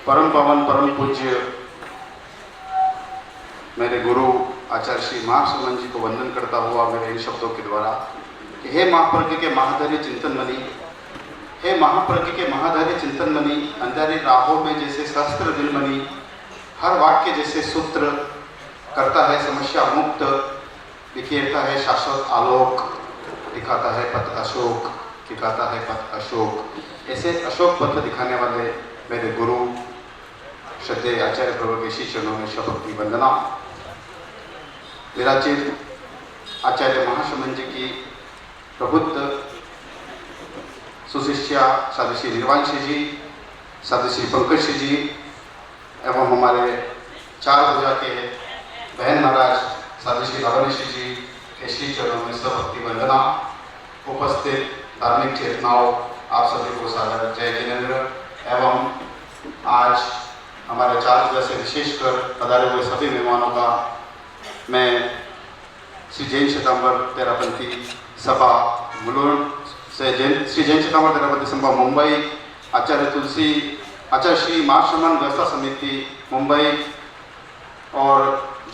परम पावन परम पूज्य मेरे गुरु आचार्य श्री महासुमन जी को वंदन करता हुआ मेरे इन शब्दों के द्वारा कि हे महाप्रज्ञ के महाधैर्य चिंतन मणि, हे महाप्रज्ञ के महाधैर्य चिंतन मणि, अंधेरी राहों में जैसे शस्त्र दिलमणि, हर वाक्य जैसे सूत्र करता है समस्या मुक्त, बिखेरता है शाश्वत आलोक, दिखाता है पथ अशोक, दिखाता है पथ अशोक। ऐसे अशोक पथ दिखाने वाले मेरे गुरु श्रद्धेय आचार्य प्रभु के श्री चरणों में शतकोटि वंदना। विराजित आचार्य महासुमन जी की प्रबुद्ध सुशिष्या साधु श्री निर्वांशी जी, साधु श्री पंकज जी एवं हमारे चार भुजा के बहन महाराज साधु श्री भगवनीशी जी के श्री चरणों में शतकोटि वंदना। उपस्थित धार्मिक चेतनाओं, आप सभी को सादर जय जिनेन्द्र। एवं आज हमारे चार भुजा से विशेषकर पधारे हुए सभी मेहमानों का मैं श्री जैन श्वेतांबर तेरापंथी सभा मुलुंड से श्री जैन श्वेतांबर तेरापंथी सभा मुंबई, आचार्य तुलसी, आचार्य श्री महासुमन व्यवस्था समिति मुंबई और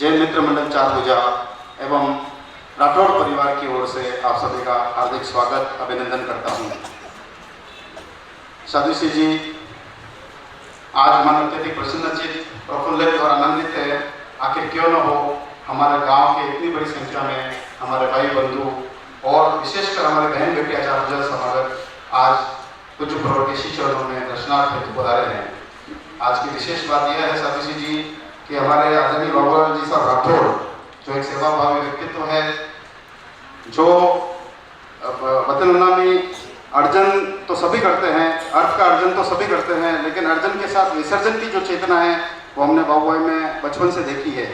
जैन मित्र मंडल चार भुजा एवं राठौड़ परिवार की ओर से आप सभी का हार्दिक स्वागत अभिनंदन करता हूँ। साधु श्री जी आज मन अत्यधिक प्रसन्नचित प्रफुल्लित और आनंदित है। आखिर क्यों न हो, हमारे गांव के इतनी बड़ी संख्या में हमारे भाई बंधु और विशेषकर हमारे बहन बेटी आचार्य समागत आज कुछ प्रवृत्ति चरणों में दर्शनार्थ हेतु पधारे हैं। आज की विशेष बात यह है साधु जी कि हमारे आदरणीय बाबूलाल जी साहब राठौड़ जो एक सेवाभावी व्यक्तित्व है, जो वतन में अर्जन तो सभी करते हैं, अर्थ का अर्जन तो सभी करते हैं, लेकिन अर्जन के साथ विसर्जन की जो चेतना है वो हमने बाबूभाई में बचपन से देखी है।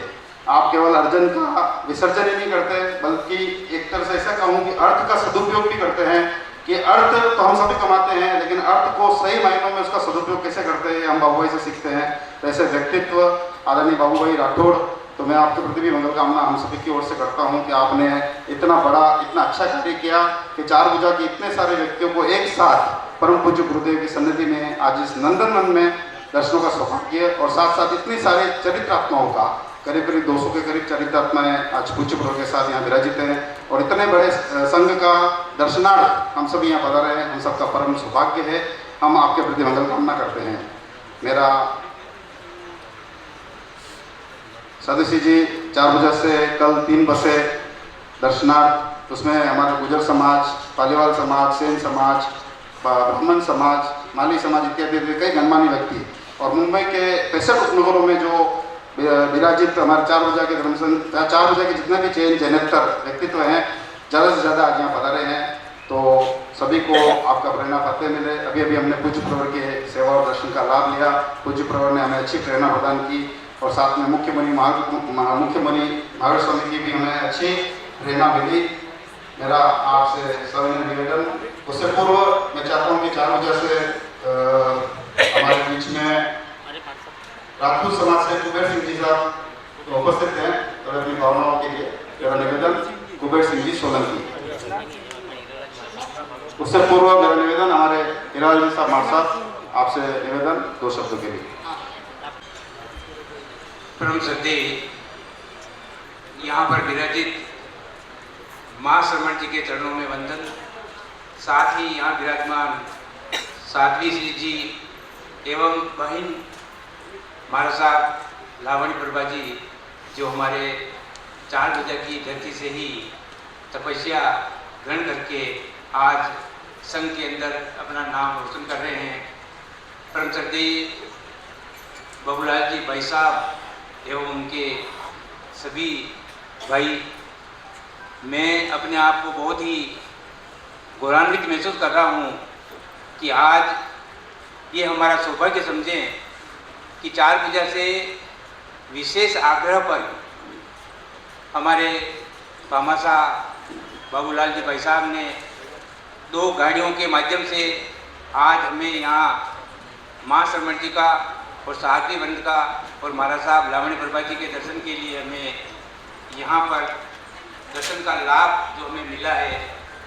आप केवल अर्जन का विसर्जन ही नहीं करते बल्कि एक तरह से ऐसा कहूँ कि अर्थ का सदुपयोग भी करते हैं कि अर्थ तो हम सभी कमाते हैं, लेकिन अर्थ को सही मायनों में उसका सदुपयोग कैसे करते हैं हम बाबूभाई से सीखते हैं। तो ऐसे व्यक्तित्व आदरणीय बाबूभाई राठौड़, तो मैं आपके प्रति भी मंगल कामना हम सभी की ओर से करता हूं कि आपने इतना बड़ा इतना अच्छा कार्य किया कि चार भुजा के इतने सारे व्यक्तियों को एक साथ परम पूज्य गुरुदेव की सन्निधि में आज इस नंदनवन में दर्शनों का सौभाग्य और साथ साथ इतनी सारे चरित्रात्माओं का करीब करीब 200 के करीब चरित्रात्माएं आज पूज्य प्रभु के साथ यहाँ विराजित हैं और इतने बड़े संघ का दर्शनार्थ हम सभी यहाँ पधारे हैं। हम सबका परम सौभाग्य है। हम आपके प्रति मंगल कामना करते हैं। मेरा साधु जी चार भुजा से कल 3 बसें दर्शनार्थ, उसमें हमारे गुजर समाज, पालीवाल समाज, सेन समाज, ब्राह्मण समाज, माली समाज इत्यादि कई गणमान्य व्यक्ति और मुंबई के 65 उपनगरों में जो विराजित हमारे चार भुजा के चार भुजा के जितने भी जैनेतर व्यक्तित्व हैं ज़्यादा से ज़्यादा आज यहाँ पधारे हैं। तो सभी को आपका प्रेरणा पत्र मिले। अभी अभी हमने पूज्य प्रवर के सेवा और दर्शन का लाभ लिया। पूज्य प्रवर ने हमें अच्छी प्रेरणा प्रदान की और साथ में मुख्यमणि महावीर स्वामी की भी हमें अच्छी प्रेरणा मिली। मेरा आपसे सविनय निवेदन, उससे पूर्व मैं चाहता हूँ कि चार भुजा से हमारे बीच में राजपूत समाज से कुबेर सिंह जी साहब उपस्थित हैं और अपनी भावनाओं के लिए मेरा निवेदन कुबेर सिंह जी सोलंकी। उससे पूर्व मेरा निवेदन हमारे हिराल जी साहब मार्साद आपसे निवेदन 2 शब्दों के लिए। परम श्रद्धेय यहाँ पर विराजित महाश्रमण जी के चरणों में वंदन, साथ ही यहाँ विराजमान साध्वी श्री जी एवं बहन महाराज साहब लावणी प्रभा जी जो हमारे चार भुजा की धरती से ही तपस्या ग्रहण करके आज संघ के अंदर अपना नाम रोशन कर रहे हैं। परम श्रद्धेय बाबूलाल जी भाई साहब एवं उनके सभी भाई, मैं अपने आप को बहुत ही गौरवान्वित महसूस कर रहा हूँ कि आज ये हमारा सौभाग्य समझें कि चार भुजा से विशेष आग्रह पर हमारे भामाशाह बाबूलाल जी भाई साहब ने 2 गाड़ियों के माध्यम से आज हमें यहाँ महाश्रमण जी का और साध्वी वृंद का और महाराज साहब लावणी प्रभा जी के दर्शन के लिए हमें यहाँ पर दर्शन का लाभ जो हमें मिला है,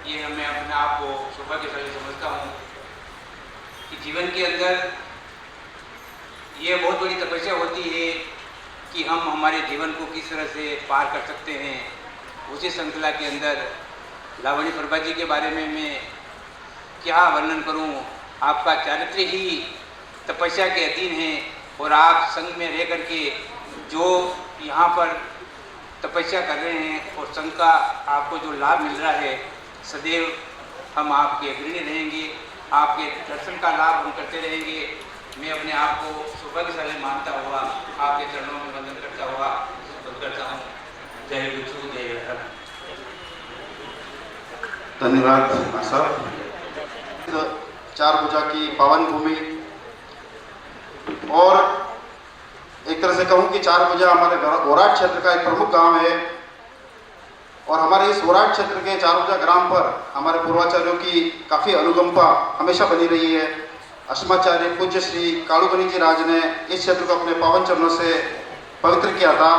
ये हमें अपने आप को सौभाग्यशाली समझता हूँ कि जीवन के अंदर ये बहुत बड़ी तपस्या होती है कि हम हमारे जीवन को किस तरह से पार कर सकते हैं। उसी श्रृंखला के अंदर लावणी प्रभा जी के बारे में मैं क्या वर्णन करूं। आपका चारित्र्य ही तपस्या के अधीन है और आप संघ में रह करके जो यहाँ पर तपस्या कर रहे हैं और संघ का आपको जो लाभ मिल रहा है, सदैव हम आपके ऋणी रहेंगे, आपके दर्शन का लाभ हम करते रहेंगे। मैं अपने आप को सौभाग्यशाली मानता हुआ आपके चरणों में वंदन करता हुआ करता हूँ। जय गुरु जय हर। धन्यवाद साहब। चार भुजा की पावन भूमि, और एक तरह से कहूँ कि चार भुजा हमारे वोराट क्षेत्र का एक प्रमुख गांव है। और हमारे इस वोराट क्षेत्र के चार भुजा ग्राम पर हमारे पूर्वाचार्यों की काफ़ी अनुकंपा हमेशा बनी रही है। अष्टमाचार्य पूज्य श्री कालूगनी जी राज ने इस क्षेत्र को अपने पावन चरणों से पवित्र किया था।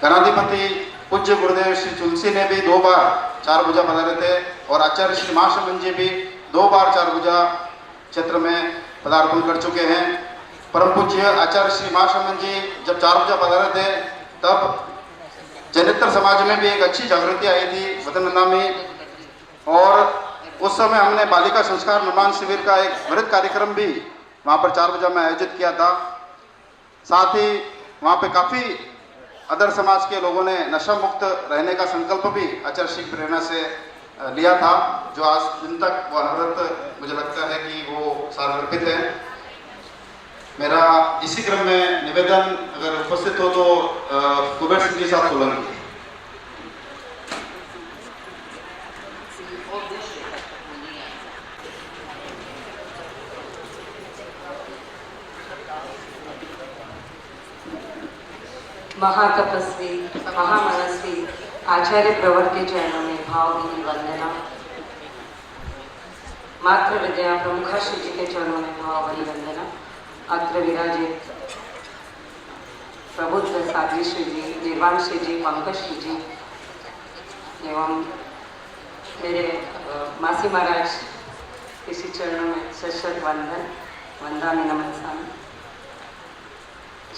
गणाधिपति पूज्य गुरुदेव श्री तुलसी ने भी 2 बार चार भुजा पधारे थे, और आचार्य श्री महाशमन जी भी 2 बार चार भुजा क्षेत्र में पदार्पण कर चुके हैं। परम पूज्य आचार्य श्री महाशमन जी जब चार भुजा पधारे थे तब जैनेतर समाज में भी एक अच्छी जागृति आई थी वतनगंगा में, और उस समय हमने बालिका संस्कार निर्माण शिविर का एक वृहद कार्यक्रम भी वहाँ पर चार भुजा में आयोजित किया था। साथ ही वहाँ पे काफ़ी अदर समाज के लोगों ने नशा मुक्त रहने का संकल्प भी आचार्य श्री की प्रेरणा से लिया था, जो आज दिन तक वो अनवरत मुझे लगता है कि वो सार्वर्पित है। मेरा इसी क्रम में निवेदन अगर उपस्थित हो तो कुबेर सिंह जी साहब सोलंकी। महातपस्वी महामनस्वी आचार्य प्रवर के चरणों में भावभीनी वंदना। मात्र विद्या प्रमुखा श्री जी के चरणों में भावभरी वंदना। अत्र विराजित प्रबुद्ध साध्वी श्री जी, निर्वाण श्री जी, पंकज श्री जी एवं मेरे मासी महाराज इसी चरणों में सशक्त वंदन वंदामि नमस्कार।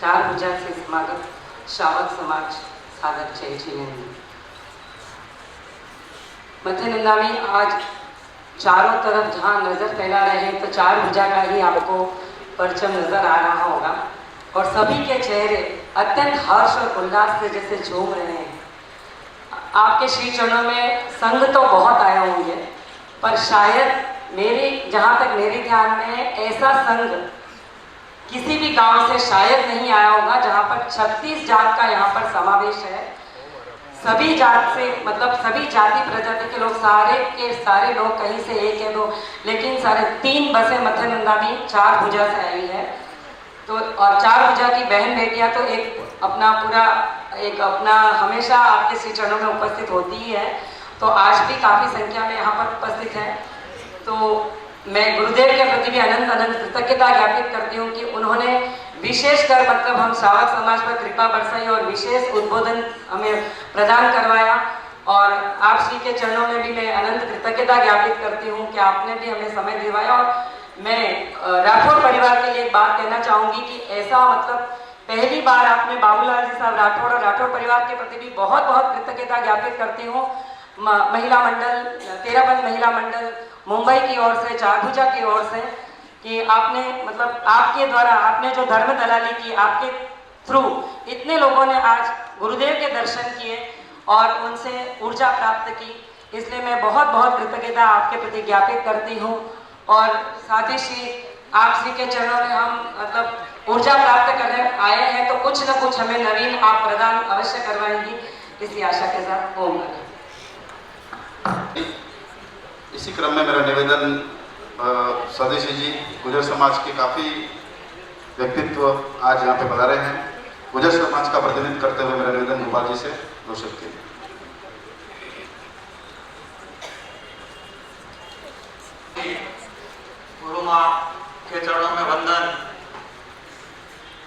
चार भुजा से समागत श्रावक समाज सादर जय जिनेन्द्र। मथुरनंदा में आज चारों तरफ जहाँ नजर फैला रहे हैं तो चार भुजा का ही आपको परचम नजर आ रहा होगा, और सभी के चेहरे अत्यंत हर्ष और उल्लास से जैसे झूम रहे हैं। आपके श्री चरणों में संघ तो बहुत आए होंगे, पर शायद मेरी जहाँ तक मेरे ध्यान में ऐसा संघ किसी भी गांव से शायद नहीं आया होगा जहाँ पर 36 जात का यहाँ पर समावेश है। सभी जात से मतलब सभी जाति प्रजाति के लोग, सारे के सारे लोग, कहीं से एक या दो, लेकिन सारे 3 बसें मथुरनंदा में चार भुजा से आई है। तो और चार भुजा की बहन बेटियां तो एक अपना हमेशा आपके श्री चरणों में उपस्थित होती ही है, तो आज भी काफ़ी संख्या में यहाँ पर उपस्थित है। तो मैं गुरुदेव के प्रति भी अनंत अनंत कृतज्ञता ज्ञापित करती हूँ कि उन्होंने विशेषकर मतलब हम श्रावक समाज पर कृपा बरसाई और विशेष उद्बोधन हमें प्रदान करवाया। और आप श्री के चरणों में भी मैं अनंत कृतज्ञता ज्ञापित करती हूँ कि आपने भी हमें समय दिलवाया। और मैं राठौर परिवार के लिए एक बात कहना चाहूँगी कि ऐसा मतलब पहली बार आपने बाबूलाल जी साहब राठौर और राठौर परिवार के प्रति भी बहुत बहुत कृतज्ञता ज्ञापित करती हूँ। महिला मंडल, तेरापंथ महिला मंडल मुंबई की ओर से, चार भुजा की ओर से, कि आपने मतलब आपके द्वारा आपने जो धर्म दलाली की, आपके थ्रू इतने लोगों ने आज गुरुदेव के दर्शन किए और उनसे ऊर्जा प्राप्त की। इसलिए मैं बहुत बहुत कृतज्ञता आपके प्रति ज्ञापित करती हूँ। और साथ ही श्री आप श्री के चरणों में हम मतलब ऊर्जा प्राप्त करने आए हैं, तो कुछ न कुछ हमें नवीन आप प्रदान अवश्य करवाएंगी, इसी आशा के साथ ओम। इसी क्रम में मेरा निवेदन स्वदेशी जी गुजर समाज के काफ़ी व्यक्तित्व आज यहाँ पे पधारे हैं। गुजर समाज का प्रतिनिधित्व करते हुए मेरा निवेदन भोपाल जी से 2 शब्द के लिए। गुरु माँ के चरणों में वंदन।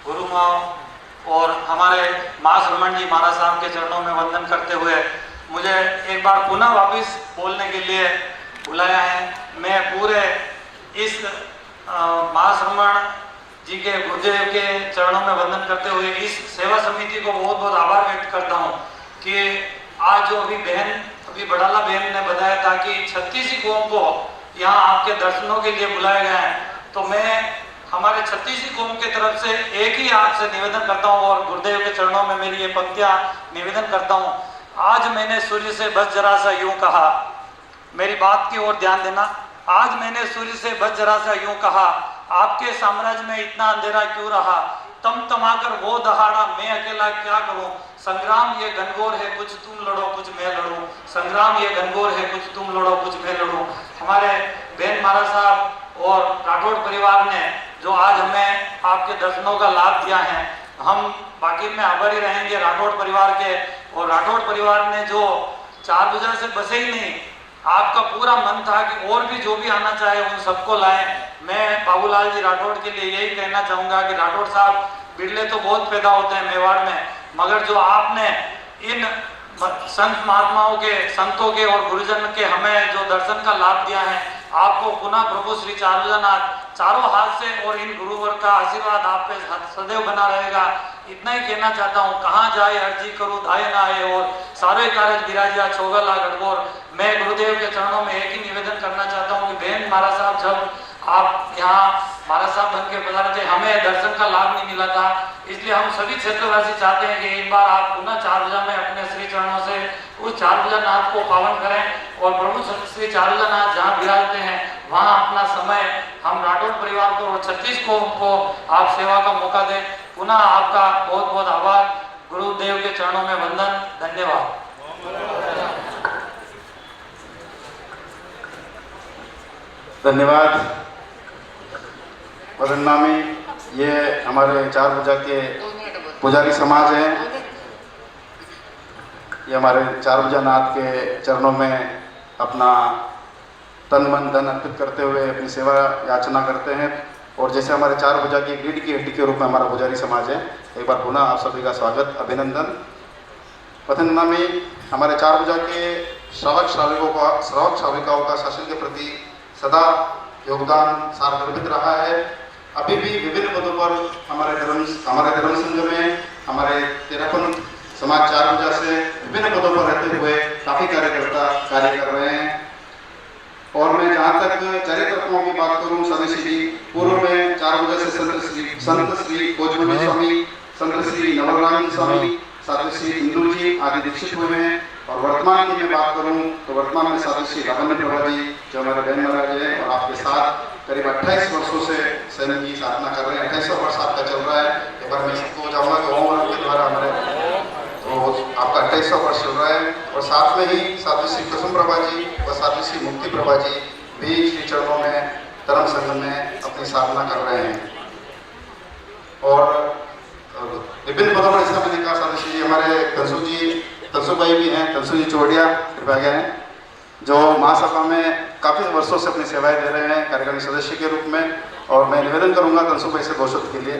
गुरु माँ और हमारे माँ श्रमण जी महाराज साहब के चरणों में वंदन करते हुए मुझे एक बार पुनः वापस बोलने के लिए बुलाया है। मैं पूरे इस माँ श्रमण जी के गुरुदेव के चरणों में वंदन करते हुए इस सेवा समिति को बहुत बहुत आभार व्यक्त करता हूँ कि आज जो अभी बड़ाला बहन ने बताया था कि 36 कौम को यहाँ आपके दर्शनों के लिए बुलाया गया है, तो मैं हमारे 36 कौम के तरफ से एक ही आपसे निवेदन करता हूँ और गुरुदेव के चरणों में मेरी ये पंक्तियाँ निवेदन करता हूँ। आज मैंने सूर्य से बस जरा सा यूं कहा, मेरी बात की ओर ध्यान देना, आज मैंने सूर्य से बस जरा सा यूं कहा, आपके साम्राज्य में इतना अंधेरा क्यों रहा, तमाकर वो दहाड़ा मैं अकेला क्या करूं, संग्राम ये घनघोर है कुछ तुम लड़ो कुछ मैं लड़ूं, संग्राम ये घनघोर है कुछ तुम लड़ो कुछ मैं लड़ूं। हमारे बहन महाराज साहब और राठौड़ परिवार ने जो आज हमें आपके दर्शनों का लाभ दिया है, हम बाकी में आभारी रहेंगे राठौड़ परिवार के। और राठौड़ परिवार ने जो 4 भुजा से बसे ही नहीं, आपका पूरा मन था कि और भी जो भी आना चाहे उन सबको लाएं। मैं बाबूलाल जी राठौड़ के लिए यही कहना चाहूँगा कि राठौड़ साहब, बिरले तो बहुत पैदा होते हैं मेवाड़ में, मगर जो आपने इन संत महात्माओं के, संतों के और गुरुजन के हमें जो दर्शन का लाभ दिया है, आपको पुनः प्रभु श्री चारुजानाथ चारों हाथ से और इन गुरुवर का आशीर्वाद आप पे सदैव बना रहेगा। इतना ही कहना चाहता हूँ, कहाँ जाए अर्जी करूँ दाए ना आए और सारे कारज विराजिया छोगला गढ़गोर। मैं गुरुदेव के चरणों में एक ही निवेदन करना चाहता हूँ कि बहन महाराज साहब, जब आप यहाँ महाराज साहब बन के पधारे थे, हमें दर्शन का लाभ नहीं मिला था, इसलिए हम सभी क्षेत्रवासी चाहते हैं कि एक बार आप पुनः 4 भुजा में अपने श्री चरणों से उस 4 भुजा नाथ को पावन करें और प्रभु श्री चारुजा नाथ जहाँ विराजते हैं वहाँ अपना समय हम राठौड़ परिवार को और 36 को आप सेवा का मौका दें। पुनः आपका बहुत बहुत आभार, गुरुदेव के चरणों में वंदन, धन्यवाद। धन्यवाद। वदन नामी, ये हमारे 4 भुजा के पुजारी समाज हैं। ये हमारे 4 भुजा नाथ के चरणों में अपना तन मन धन अर्पित करते हुए अपनी सेवा याचना करते हैं। और जैसे हमारे 4 भुजा की रीढ़ की हड्डी के रूप में हमारा पुजारी समाज है, एक बार पुनः आप सभी का स्वागत, अभिनंदन। वदन नामी, हमारे 4 भुजा के श्रावक श्राविकाओं का शासन के प्रति सदा योगदान सार्वगर्भित रहा है। अभी भी विभिन्न पदों पर हमारे धर्म संघ में हमारे तेरापन समाज 4 भुजा से विभिन्न पदों पर रहते हुए काफ़ी कार्यकर्ता कार्य कर रहे हैं। और मैं जहाँ तक चरित्रत्वों की बात करूँ, सदस्य जी पूर्व में 4 भुजा से संत श्री खोजमणि स्वामी, संत श्री नवलराम स्वामी, साथ श्री इंदू जी आदि दीक्षित हुए हैं। और वर्तमान की मैं बात करूं तो वर्तमान में साथ श्री लावण्य प्रभा जी जो हमारे बहन महाराज हैं और आपके साथ करीब 28 वर्षों से सैनिक की साधना कर रहे हैं। 28वां वर्ष आपका चल रहा है। एक बार मैं सबको चाहूँगा कि होमवर्क के द्वारा हमारे तो आपका 28वां वर्ष चल रहा है। और साथ में ही साथ श्री कुसुम प्रभा जी और साथ श्री मुक्ति प्रभा जी भी श्री चरणों में धर्म संघ में अपनी साधना कर रहे हैं। और विभिन्न पदों पर इसका मैंने कहा, सदस्य जी हमारे तंसु भाई भी हैं, तंसु जी चौड़िया कृपया हैं, जो महासभा में काफ़ी वर्षों से अपनी सेवाएं दे रहे हैं कार्यकारी सदस्य के रूप में। और मैं निवेदन करूंगा तंसु भाई से 2 शब्द के लिए।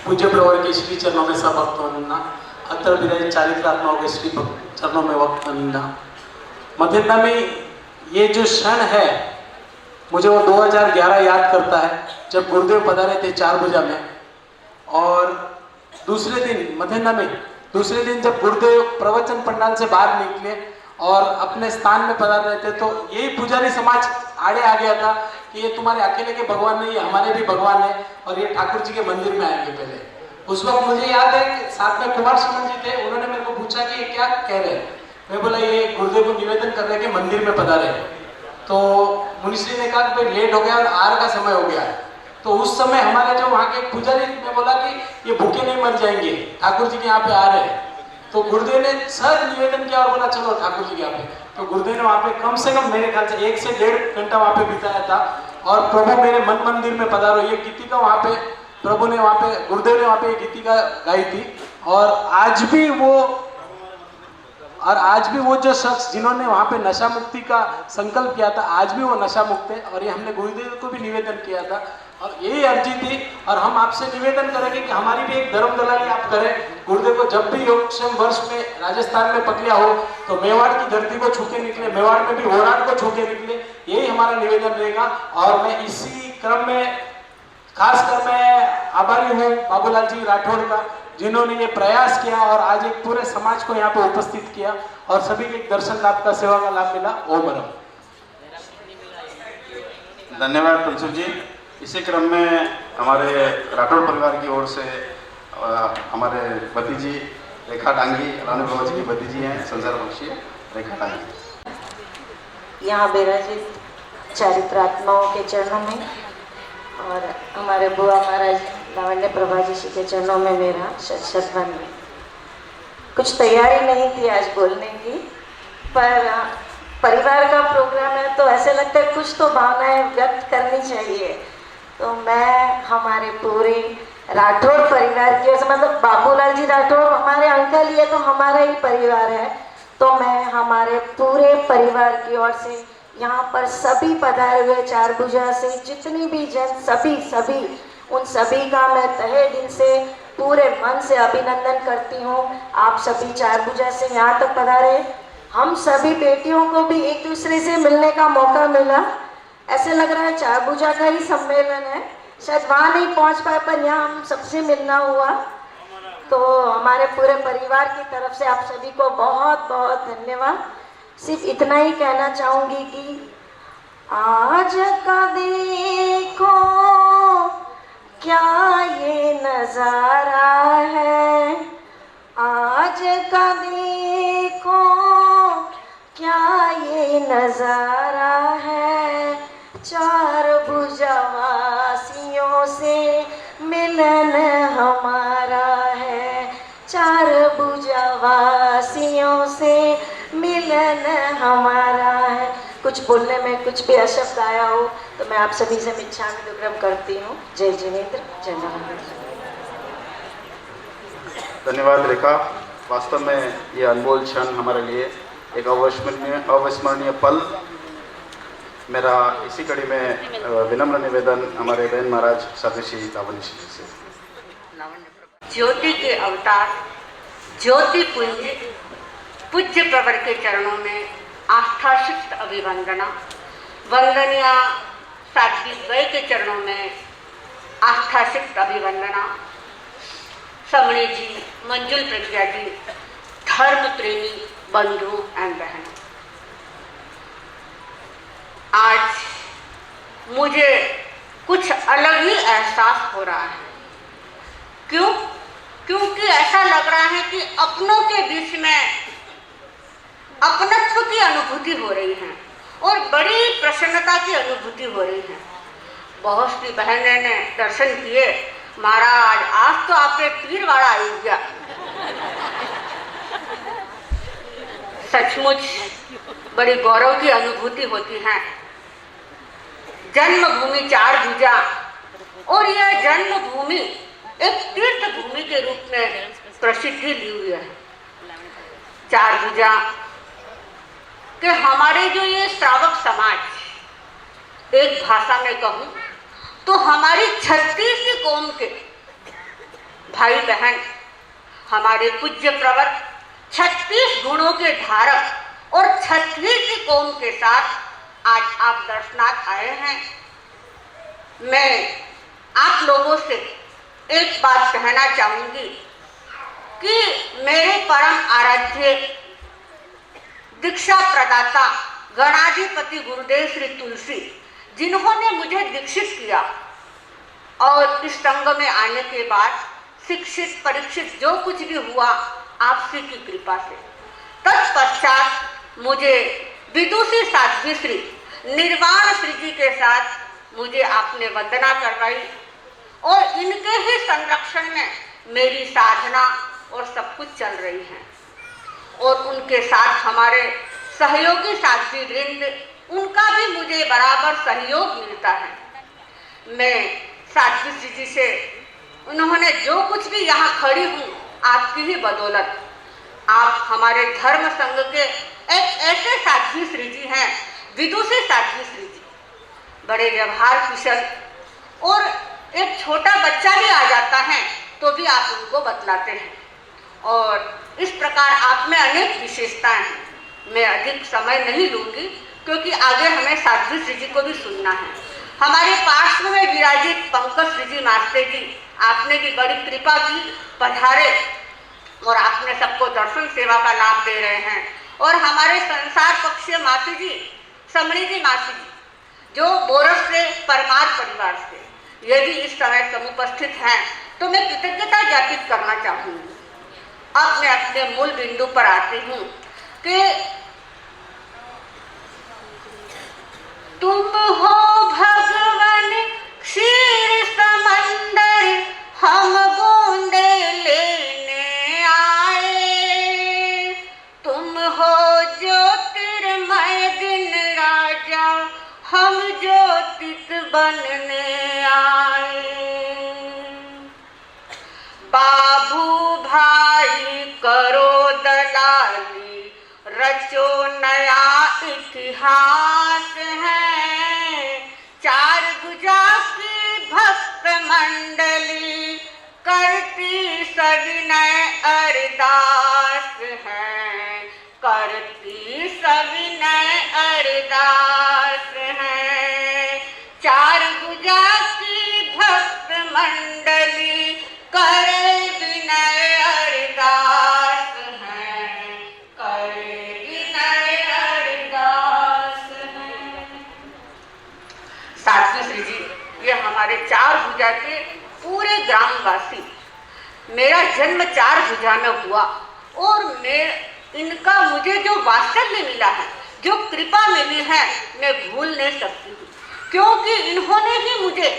पूज्य प्रवर के श्री चरणों में सब भक्त वंदना, अतर विराजित चारित्रात्माओं के श्री चरणों में वक्त वंदना। मध्यना में ये जो क्षण है, मुझे वो 2011 याद करता है जब गुरुदेव पधारे थे 4 भुजा में। और दूसरे दिन मध्यना में दूसरे दिन जब गुरुदेव प्रवचन पंडाल से बाहर निकले और अपने स्थान में पधार रहे थे, तो यही पुजारी समाज आड़े आ गया था कि ये तुम्हारे अकेले के भगवान नहीं, ये हमारे भी भगवान है और ये ठाकुर जी के मंदिर में आएंगे। पहले उस वक्त मुझे याद है कि साथ में कुमार सुमन जी थे, उन्होंने मेरे को पूछा कि ये क्या कह रहे हैं। मैं बोला ये गुरुदेव को निवेदन कर रहे हैं कि मंदिर में पधारे। तो मुनिश्री ने कहा कि भाई लेट हो गया और आर का समय हो गया। तो उस समय हमारे जो वहाँ के पुजारी ने बोला कि ये भूखे नहीं मर जाएंगे, ठाकुर जी के यहाँ पे आ रहे हैं। तो गुरुदेव ने सहज निवेदन किया और बोला चलो ठाकुर जी के यहाँ पे। तो गुरुदेव ने वहाँ पे कम से कम मेरे ख्याल से 1 से 1.5 घंटा वहाँ पे बिताया था। और प्रभु मेरे मन मंदिर में पधारो, ये गीतिका वहाँ पे प्रभु ने वहाँ पे गुरुदेव ने वहाँ पे गीतिका गाई थी। और आज भी वो जो शख्स जिन्होंने वहाँ पे नशा मुक्ति का संकल्प किया था, आज भी वो नशा मुक्त है। और ये हमने गुरुदेव को भी निवेदन किया था और यही अर्जी थी। और हम आपसे निवेदन करेंगे कि हमारी भी एक धर्म दलाली आप करें। गुरुदेव को जब भी योगक्षेम वर्ष में राजस्थान में पकड़ा हो तो मेवाड़ की धरती को छू के निकले, मेवाड़ में भी होराट को छू के निकले। यही हमारा निवेदन रहेगा। और मैं इसी क्रम में खासकर मैं आभारी हूँ बाबूलाल जी राठौड़ का, जिन्होंने ये प्रयास किया और आज एक पूरे समाज को यहाँ पे उपस्थित किया और सभी के दर्शन लाभ का, सेवा का लाभ मिला। ओम बरम। धन्यवाद प्रिंसिपल जी। इसी क्रम में हमारे राठौड़ परिवार की ओर से हमारे भतीजी रेखा डांगी, रानू बाबा जी की भतीजी हैं, संसार बख्शी रेखा डांगी। यहाँ विराजित चारित्रात्माओं के चरणों में और हमारे बुआ महाराज लावण्य प्रभा जी के चरणों में मेरा शत वंदन। कुछ तैयारी नहीं थी आज बोलने की, पर परिवार का प्रोग्राम है तो ऐसे लगता है कुछ तो भावनाएं व्यक्त करनी चाहिए। तो मैं हमारे पूरे राठौड़ परिवार की ओर से, मतलब बाबूलाल जी राठौड़ हमारे अंकल, ये तो हमारा ही परिवार है, तो मैं हमारे पूरे परिवार की ओर से यहाँ पर सभी पधारे हुए चार भुजा से जितनी भी जन, सभी उन सभी का मैं तहे दिल से पूरे मन से अभिनंदन करती हूँ। आप सभी चार भुजा से यहाँ तक पधारे, हम सभी बेटियों को भी एक दूसरे से मिलने का मौका मिला। ऐसे लग रहा है चार भुजा का ही सम्मेलन है, शायद वहाँ नहीं पहुँच पाए पर यहाँ हम सबसे मिलना हुआ। तो हमारे पूरे परिवार की तरफ से आप सभी को बहुत बहुत धन्यवाद। सिर्फ इतना ही कहना चाहूँगी कि आज का देखो क्या ये नज़ारा है, आज का देखो क्या ये नज़ारा है, चार भुजावासियों से मिलन हमारा है, चार भुजावासियों से मिलन हमारा है। कुछ बोलने में कुछ भी अशब्द आया हो तो मैं आप सभी से मिच्छामि दुक्कडम करती हूँ। जय जिनेन्द्र, जय महाराज। धन्यवाद रेखा। वास्तव में ये अनमोल क्षण हमारे लिए एक अविस्मरणीय पल। मेरा इसी कड़ी में विनम्र निवेदन हमारे बहन महाराज साध्वी लावण्य जी से। ज्योति के अवतार ज्योति पुंज पूज्य प्रवर के चरणों में आस्थासिक्त अभिवंदना। वंदनीय साध्वी द्वय के चरणों में आस्थासिक्त अभिवंदना। समणी जी, मंजुल प्रज्ञा जी, धर्म प्रेमी बंधु एवं बहनों, आज मुझे कुछ अलग ही एहसास हो रहा है। क्यों? क्योंकि ऐसा लग रहा है कि अपनों के बीच में अपनत्व की अनुभूति हो रही है और बड़ी प्रसन्नता की अनुभूति हो रही है। बहुत सी बहनें ने दर्शन किए, महाराज आज तो आपके पीरवाड़ा आई गया। सचमुच बड़ी गौरव की अनुभूति होती है। जन्मभूमि चार भुजा, और यह जन्मभूमि एक तीर्थ भूमि के रूप में प्रसिद्धि ली हुई है। चार भुजा कि हमारे जो ये श्रावक समाज, एक भाषा में कहूँ तो हमारी 36 कौम के भाई बहन, हमारे पूज्य प्रवर 36 गुणों के धारक और 36 कौम के साथ आज आप दर्शनार्थ आए हैं। मैं आप लोगों से एक बात कहना चाहूँगी कि मेरे परम आराध्य दीक्षा प्रदाता गणाधिपति गुरुदेव श्री तुलसी, जिन्होंने मुझे दीक्षित किया और इस संघ में आने के बाद शिक्षित परीक्षित जो कुछ भी हुआ आपसी की कृपा से। तत्पश्चात मुझे विदुषी साध्वी श्री निर्वाण श्री जी के साथ मुझे आपने वंदना करवाई और इनके ही संरक्षण में मेरी साधना और सब कुछ चल रही है। और उनके साथ हमारे सहयोगी साध्वी वृंद, उनका भी मुझे बराबर सहयोग मिलता है। मैं साध्वी श्री जी से, उन्होंने जो कुछ भी यहाँ खड़ी हूँ आपकी ही बदौलत। आप हमारे धर्म संघ के एक ऐसे साध्वी श्री जी हैं, विदुषी साध्वी श्री जी, बड़े व्यवहार कुशल, और एक छोटा बच्चा भी आ जाता है तो भी आप उनको बतलाते हैं। और इस प्रकार आप में अनेक विशेषताएं हैं। मैं अधिक समय नहीं लूँगी, क्योंकि आगे हमें साध्वी श्री जी को भी सुनना है। हमारे पार्श्व में विराजित पंकज श्री जी मास्टर जी, आपने भी बड़ी कृपा की, पधारे और आपने सबको दर्शन सेवा का लाभ दे रहे हैं। और हमारे संसार पक्षीय मासी जी, समणी जी मासी जी, जो बोरस से परमार परिवार से यदि इस समय समुपस्थित हैं, तो मैं कृतज्ञता ज्ञापित करना चाहूँगी। अब मैं अपने मूल बिंदु पर आती हूँ कि तुम हो भगवान क्षीर समंदर, हम बूंदे लेने आए। तुम हो ज्योतिर्मय दिन राजा, हम ज्योतित बनने आए। बाबू भाई करो दलाली, रचो नया इतिहास है। चार भुजा की भक्त मंडली, करती सविनय अरदास है, करती सविनय अरदास है। चार भुजा की भक्त मंडली, करे विनय अरदास है, करे विनय अरदास है। साध्वी श्री जी, ये हमारे चार भुजा के पूरे ग्रामवासी, मेरा जन्म चार भुजा में हुआ और इनका मुझे जो वात्सल्य मिला है, जो कृपा मिली है, मैं भूल नहीं सकती हूँ। क्योंकि इन्होंने ही मुझे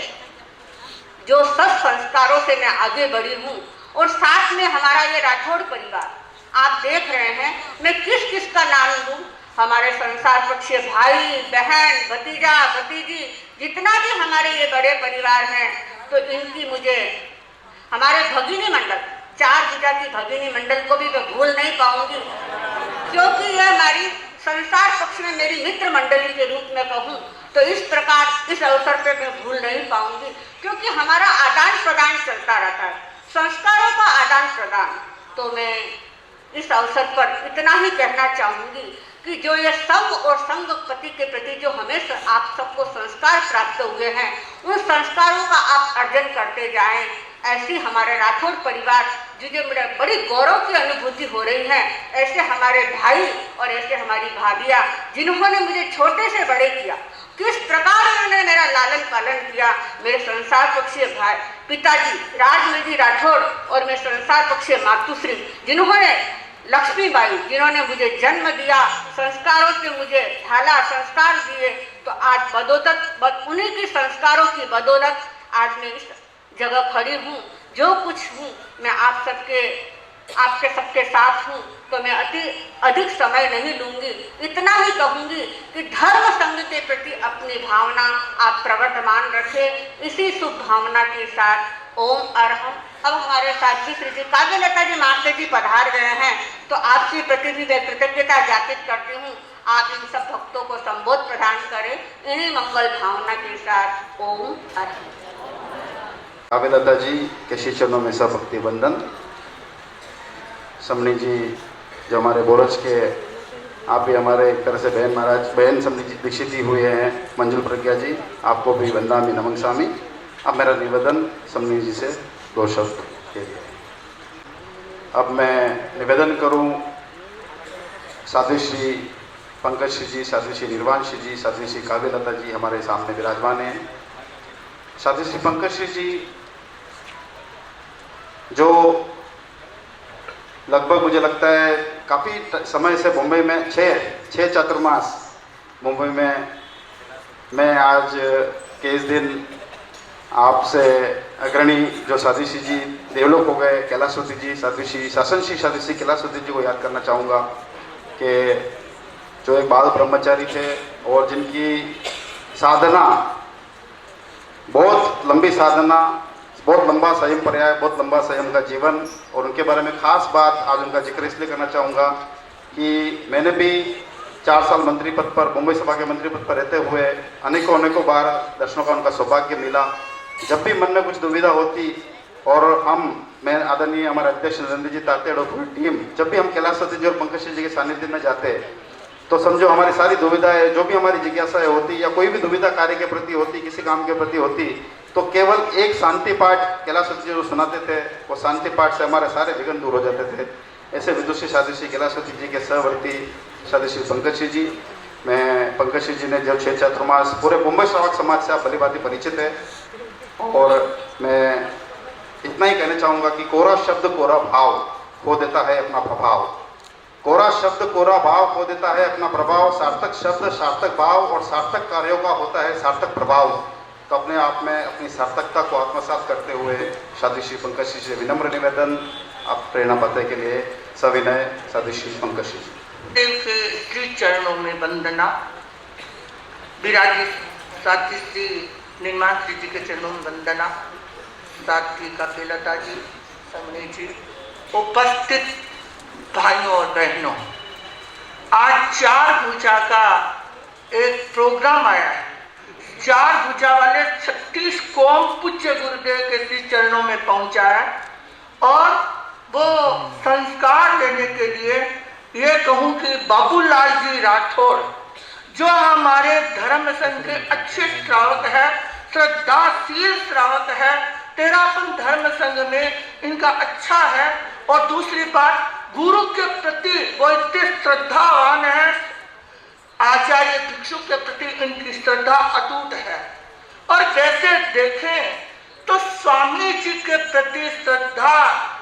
जो संस्कारों से मैं आगे बढ़ी हूँ, और साथ में हमारा ये राठौड़ परिवार, आप देख रहे हैं मैं किस किस का नाम लूँ। हमारे संसार पक्षीय भाई बहन भतीजा भतीजी, जितना भी हमारे ये बड़े परिवार हैं, तो इनकी मुझे, हमारे भगिनी मंडल, चार भुजा की भगिनी मंडल को भी मैं भूल नहीं पाऊंगी, क्योंकि यह हमारी संसार पक्ष में मेरी मित्र मंडली के रूप में कहूँ तो इस प्रकार इस अवसर पे मैं भूल नहीं पाऊंगी, क्योंकि हमारा आदान प्रदान चलता रहता है, संस्कारों का आदान प्रदान। तो मैं इस अवसर पर इतना ही कहना चाहूँगी कि जो ये संघ और संघ पति के प्रति जो हमें आप सबको संस्कार प्राप्त हुए हैं, उन संस्कारों का आप अर्जन करते जाएं। ऐसी हमारे राठौड़ परिवार, जो मेरे बड़ी गौरव की अनुभूति हो रही है, ऐसे हमारे भाई और ऐसे हमारी भाभियाँ, जिन्होंने मुझे छोटे से बड़े किया, किस प्रकार उन्होंने मेरा लालन पालन किया। मेरे संसार पक्षीय भाई पिताजी राजमल जी राठौड़ और मेरे संसार पक्षीय मातुश्री, जिन्होंने लक्ष्मीबाई, जिन्होंने मुझे जन्म दिया, संस्कारों से मुझे ढाला, संस्कार दिए, तो आज बदौलत उन्हीं की संस्कारों की बदौलत आज मैं इस जगह खड़ी हूँ। जो कुछ हूँ मैं आपके सबके साथ हूँ, तो मैं अधिक समय नहीं लूँगी। इतना ही कहूँगी कि धर्म संघ के प्रति अपनी भावना आप प्रवर्तमान रखें। इसी शुभ भावना के साथ ओम अरहम। अब हमारे साध्वी श्री जी काव्यलता जी मास्टर जी पधार गए हैं, तो आपके प्रति भी मैं कृतज्ञता ज्ञापित करती हूँ। आप इन सब भक्तों को संबोध प्रदान करें इन्हीं मंगल भावना के साथ। ओम अरहम। काव्यलता जी के श्री चरणों में सब भक्ति वंदन। समनी जी जो हमारे बोरज के, आप भी हमारे एक तरह से बहन समनी जी दीक्षित ही हुए हैं। मंजुल प्रज्ञा जी, आपको भी वंदामि नमस्कामी। अब मेरा निवेदन समनी जी से दो शब्द के लिए। अब मैं निवेदन करूं साध्वी श्री पंकज श्री जी, साध्वी श्री निर्वाण श्री जी, साध्वी श्री काव्यलता जी हमारे सामने विराजमान हैं। साध्वी श्री पंकज श्री जी जो लगभग मुझे लगता है काफ़ी समय से मुंबई में छः चातुर्मास मुंबई में, मैं आज के इस दिन आपसे अग्रणी जो साध्वी श्री जी देवलोक हो गए, कैलाशवती जी, साध्वी श्री शासन श्री साध्वी श्री कैलाशवती जी को याद करना चाहूँगा कि जो एक बाल ब्रह्मचारी थे और जिनकी साधना बहुत लंबी साधना, बहुत लंबा संयम पर्याय, बहुत लंबा संयम का जीवन, और उनके बारे में खास बात आज उनका जिक्र इसलिए करना चाहूँगा कि मैंने भी 4 साल मंत्री पद पर, मुंबई सभा के मंत्री पद पर रहते हुए अनेकों बार दर्शनों का उनका सौभाग्य मिला। जब भी मन में कुछ दुविधा होती और मैं आदरणीय हमारे अध्यक्ष नरेंद्र जी तातेड़ और पूरी टीम, जब भी हम कैलाशवती जी और पंकज जी के सानिध्य में जाते तो समझो हमारी सारी दुविधाएं, जो भी हमारी जिज्ञासाएं होती या कोई भी दुविधा कार्य के प्रति होती, किसी काम के प्रति होती, तो केवल एक शांति पाठ कैलाशवती जी जो सुनाते थे, वो शांति पाठ से हमारे सारे विघ्न दूर हो जाते थे। ऐसे विदुषी साधुश्री कैलाशवती जी के सहवर्ती साधुश्री पंकज सिंह जी, मैं पंकज सिंह जी ने जब 6 चातुर्मास पूरे मुंबई श्रावक समाज से आप भली भांति परिचित है। और मैं इतना ही कहना चाहूँगा कि कोरा शब्द कोरा भाव खो देता है अपना प्रभाव, कोरा शब्द कोरा भाव खो देता है अपना प्रभाव, सार्थक शब्द सार्थक भाव और सार्थक कार्यों का होता है सार्थक प्रभाव। तो अपने आप में अपनी सार्थकता को आत्मसात करते हुए साधुश्री पंकज सिंह से विनम्र निवेदन, आप प्रेरणा पाते के लिए सविनय साधुश्री पंकज सिंह। देव के श्री चरणों में वंदना। विराजी साथी श्री निर्माण श्री जी के चरणों में वंदना। साथी कपिलता जी, समनी जी, उपस्थित भाइयों और बहनों, आज 4 भुजा का एक प्रोग्राम आया है। 4 भुजा वाले 36 कौम पूज्य गुरुदेव के श्री चरणों में पहुंचा है और वो संस्कार लेने के लिए ये कहूँ कि बाबूलाल जी राठौड़ जो हमारे धर्म संघ के अच्छे श्रावक है, श्रद्धाशील श्रावक है, तेरापन धर्म संघ में इनका अच्छा है। और दूसरी बात, गुरु के प्रति वो इतने श्रद्धावान है, आचार्य भिक्षु के प्रति इनकी श्रद्धा अटूट है। और वैसे देखें तो स्वामी जी के प्रति श्रद्धा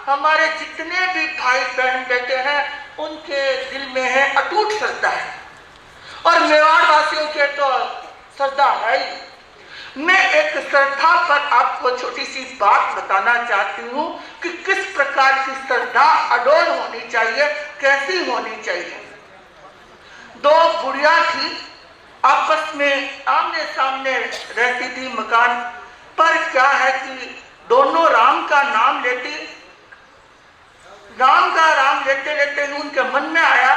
हमारे जितने भी भाई बहन बेटे हैं उनके दिल में है, अटूट श्रद्धा है। और मेवाड़ वासियों के तो श्रद्धा है ही। मैं एक श्रद्धा पर आपको छोटी सी बात बताना चाहती हूँ कि किस प्रकार की श्रद्धा अडोल होनी चाहिए, कैसी होनी चाहिए। 2 बुढ़िया थी, आपस में आमने सामने रहती थी मकान पर। क्या है कि दोनों राम का नाम लेते लेते ही उनके मन में आया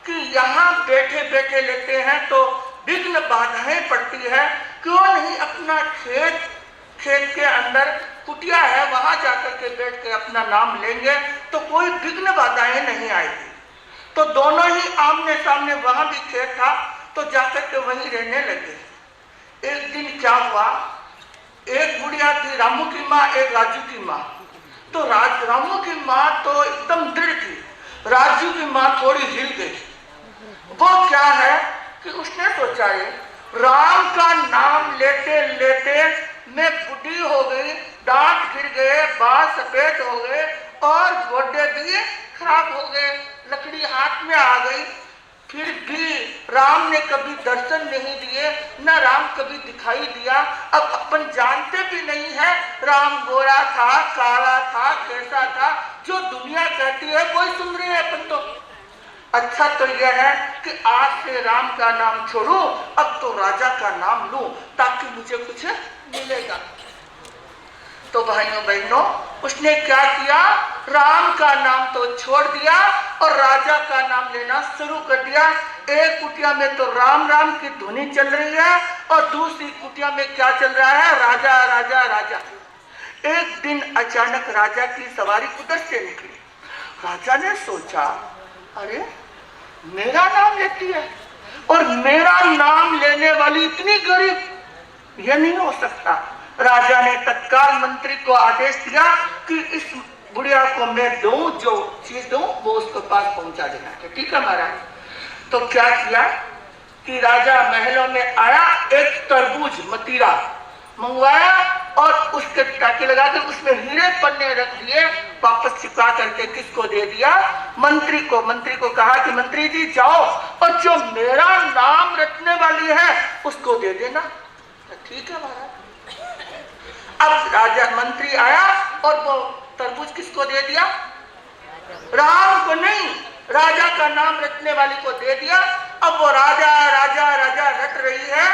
कि यहाँ बैठे बैठे लेते हैं तो विघ्न बाधाएं पड़ती है, क्यों नहीं अपना खेत के अंदर कुटिया है, वहां जाकर के बैठ के अपना नाम लेंगे तो कोई विघ्न बाधाएं नहीं आएगी। तो दोनों ही आमने सामने, वहां भी खेत था तो जाकर के वहीं रहने लगे। एक दिन क्या हुआ, एक बुढ़िया थी, रामू की माँ, एक राजू की माँ। तो रामू की माँ तो एकदम दृढ़ थी, राजू की माँ थोड़ी हिल गई। वो क्या है कि उसने सोचा ये राम का नाम लेते लेते मैं बुढ़ी हो गई, दांत गिर गए, बाल सफेद हो गए और गोडे भी खराब हो गए, लकड़ी हाथ में आ गई। फिर भी राम ने कभी दर्शन नहीं दिए, न राम कभी दिखाई दिया। अब अपन जानते भी नहीं है राम गोरा था, काला था, कैसा था, जो दुनिया कहती है वही सुन रहे हैं अपन तो। अच्छा तो यह है कि आज से राम का नाम छोड़ूं, अब तो राजा का नाम लूं ताकि मुझे कुछ मिलेगा। तो भाइयों बहनों, उसने क्या किया, राम का नाम तो छोड़ दिया और राजा का नाम लेना शुरू कर दिया। एक कुटिया में तो राम राम की धुनी चल रही है और दूसरी कुटिया में क्या चल रहा है, राजा राजा राजा। एक दिन अचानक राजा की सवारी उधर से निकली। राजा ने सोचा, अरे मेरा नाम लेती है और मेरा नाम लेने वाली इतनी गरीब, यह नहीं हो सकता। राजा ने तत्काल मंत्री को आदेश दिया कि इस बुढ़िया को मैं दूं, जो चीज दूं वो उसके पास पहुंचा देना है। ठीक है महाराज। तो क्या किया कि राजा महलों में आया, एक तरबूज मतीरा मंगवाया और उसके टाके लगा कर उसमें हीरे पन्ने रख दिए, वापस छिपा करके किसको दे दिया, मंत्री को। मंत्री को कहा कि मंत्री जी जाओ और जो मेरा नाम रखने वाली है उसको दे देना। ठीक है महाराज। अब राजा मंत्री आया और वो तरबूज किसको दे दिया, राम को नहीं, राजा का नाम रखने वाली को दे दिया। अब वो राजा राजा राजा रट रही है,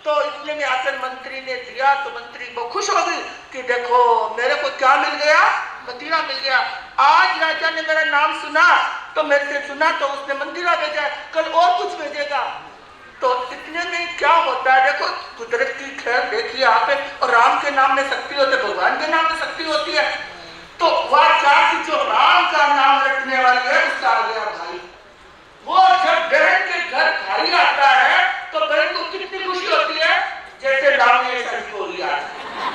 तो इतने में आकर मंत्री ने दिया तो मंत्री को खुश हो गई कि देखो मेरे को क्या मिल गया, मतीरा मिल गया। आज राजा ने मेरा नाम सुना तो मेरे से सुना तो उसने मंतीरा भेजा, कल और कुछ भेजेगा। तो इतने में क्या होता है, देखो कुदरत की खैर देखिए आप। और राम के नाम में शक्ति होती है, भगवान के नाम में शक्ति होती है। तो वह क्या कि जो राम का नाम रखने वाली है उसका आ गया भाई। वो जब बहन के घर भाई आता है तो बहन को कितनी खुशी होती है, जैसे लावण्य शादी हो रही है,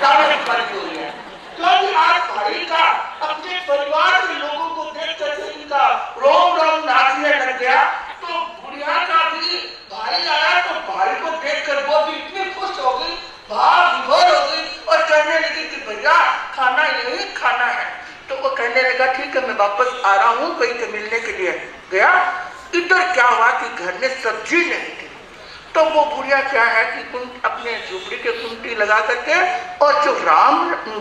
लावण्य की शादी हो रही है। क्योंकि आज भाई का अपने परिवार के लोगों को देख कर इनका रोम रोम नाचने लग गया, तो बुढ़िया का भी भाई आया तो भाई को देखकर वो भी इतनी खुश हो गई, भाव विभोर हो गई और कहने लगी कि भैया खाना यही खाना है। तो वो कहने लगा ठीक है मैं वापस आ रहा हूँ, कहीं से मिलने के लिए गया। इधर क्या हुआ कि घर में सब्जी नहीं थी, तो वो बुढ़िया क्या है कि अपने झोपड़ी के कुंटी लगा करके और जो